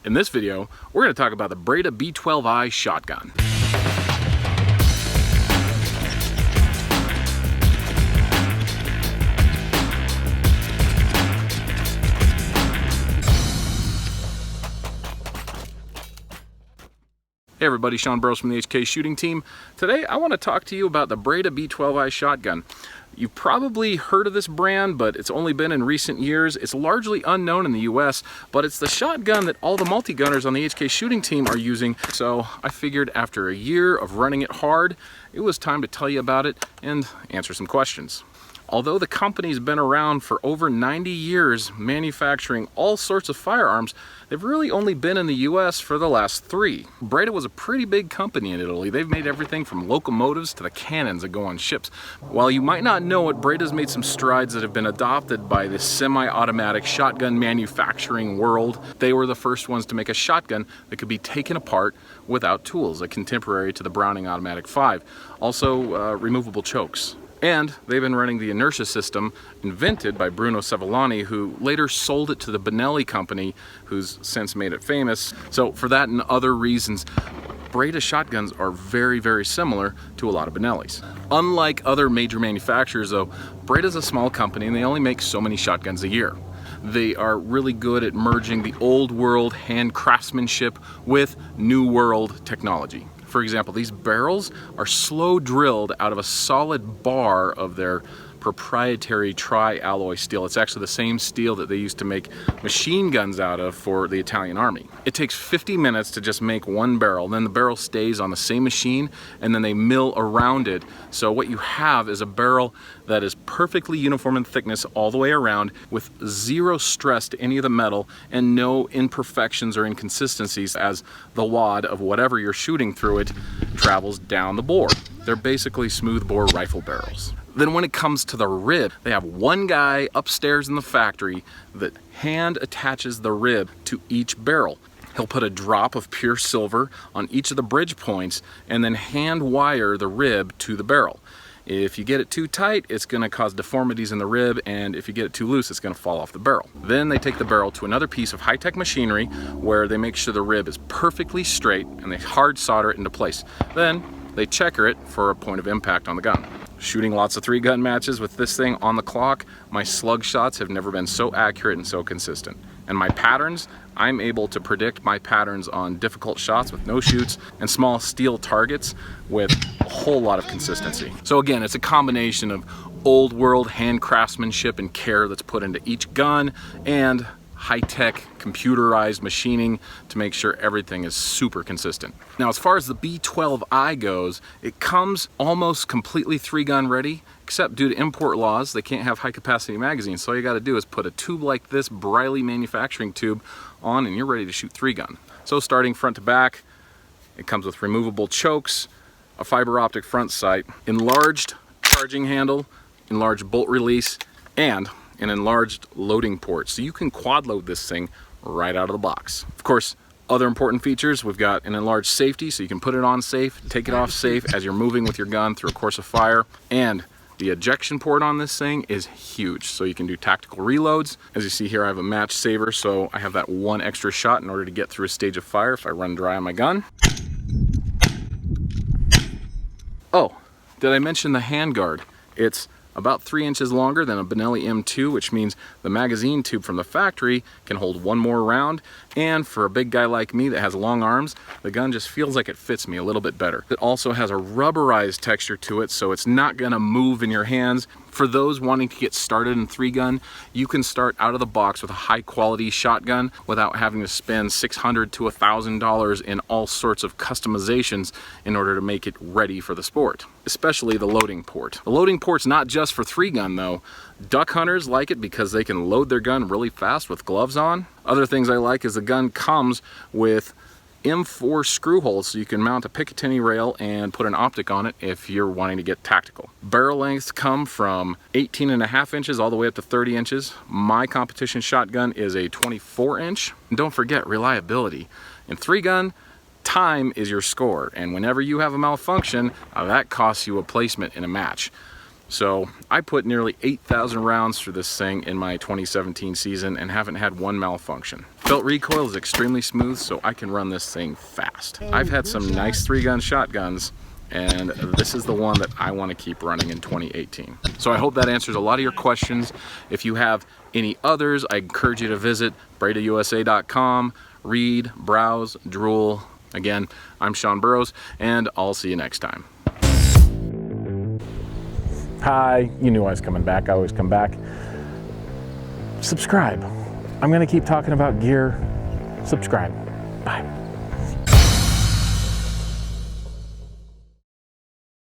In this video, we're going to talk about the Breda B12i shotgun. Hey everybody, Sean Burrows from the HK Shooting Team. Today I want to talk to you about the Breda B12i shotgun. You've probably heard of this brand, but it's only been in recent years. It's largely unknown in the US, but it's the shotgun that all the multi-gunners on the HK Shooting Team are using. So I figured after a year of running it hard, it was time to tell you about it and answer some questions. Although the company's been around for over 90 years manufacturing all sorts of firearms, they've really only been in the US for the last 3. Breda was a pretty big company in Italy. They've made everything from locomotives to the cannons that go on ships. While you might not know it, Breda's made some strides that have been adopted by the semi-automatic shotgun manufacturing world. They were the first ones to make a shotgun that could be taken apart without tools, a contemporary to the Browning Automatic 5. Also, removable chokes. And they've been running the inertia system invented by Bruno Sevillani, who later sold it to the Benelli company, who's since made it famous. So for that and other reasons, Breda shotguns are very, very similar to a lot of Benellis. Unlike other major manufacturers though, Breda's a small company and they only make so many shotguns a year. They are really good at merging the old world hand craftsmanship with new world technology. For example, these barrels are slow drilled out of a solid bar of their proprietary tri-alloy steel. It's actually the same steel that they used to make machine guns out of for the Italian army. It takes 50 minutes to just make one barrel, then the barrel stays on the same machine and then they mill around it. So what you have is a barrel that is perfectly uniform in thickness all the way around with zero stress to any of the metal and no imperfections or inconsistencies as the wad of whatever you're shooting through it travels down the bore. They're basically smooth bore rifle barrels. Then when it comes to the rib, they have one guy upstairs in the factory that hand attaches the rib to each barrel. He'll put a drop of pure silver on each of the bridge points and then hand wire the rib to the barrel. If you get it too tight, it's going to cause deformities in the rib, and if you get it too loose, it's going to fall off the barrel. Then they take the barrel to another piece of high-tech machinery where they make sure the rib is perfectly straight and they hard solder it into place. Then they checker it for a point of impact on the gun. Shooting lots of 3-gun matches with this thing on the clock, my slug shots have never been so accurate and so consistent. And my patterns, I'm able to predict my patterns on difficult shots with no shoots and small steel targets with a whole lot of consistency. So again, it's a combination of old world hand craftsmanship and care that's put into each gun and high-tech computerized machining to make sure everything is super consistent. Now as far as the B12i goes, it comes almost completely 3-gun ready, except due to import laws they can't have high capacity magazines, so all you got to do is put a tube like this Briley manufacturing tube on and you're ready to shoot 3-gun. So starting front to back, it comes with removable chokes, a fiber optic front sight, enlarged charging handle, enlarged bolt release, and an enlarged loading port, so you can quad load this thing right out of the box. Of course, other important features, we've got an enlarged safety, so you can put it on safe, take it off safe as you're moving with your gun through a course of fire, and the ejection port on this thing is huge, so you can do tactical reloads. As you see here, I have a match saver, so I have that one extra shot in order to get through a stage of fire if I run dry on my gun. Oh, did I mention the handguard? It's about 3 inches longer than a Benelli M2, which means the magazine tube from the factory can hold one more round, and for a big guy like me that has long arms, the gun just feels like it fits me a little bit better. It also has a rubberized texture to it, so it's not gonna move in your hands. For those wanting to get started in 3-gun, you can start out of the box with a high quality shotgun without having to spend $600 to $1,000 in all sorts of customizations in order to make it ready for the sport, especially the loading port. The loading port's not just for 3-gun though. Duck hunters like it because they can load their gun really fast with gloves on. Other things I like is the gun comes with M4 screw holes, so you can mount a Picatinny rail and put an optic on it if you're wanting to get tactical. Barrel lengths come from 18.5 inches all the way up to 30 inches. My competition shotgun is a 24 inch. And don't forget reliability. In 3-gun, time is your score, and whenever you have a malfunction, that costs you a placement in a match. So I put nearly 8,000 rounds through this thing in my 2017 season and haven't had one malfunction. Belt recoil is extremely smooth, so I can run this thing fast. I've had some nice 3-gun shotguns, and this is the one that I want to keep running in 2018. So I hope that answers a lot of your questions. If you have any others, I encourage you to visit BredaUSA.com, read, browse, drool. Again, I'm Sean Burrows, and I'll see you next time. Hi, you knew I was coming back. I always come back. Subscribe. I'm going to keep talking about gear. Subscribe. Bye.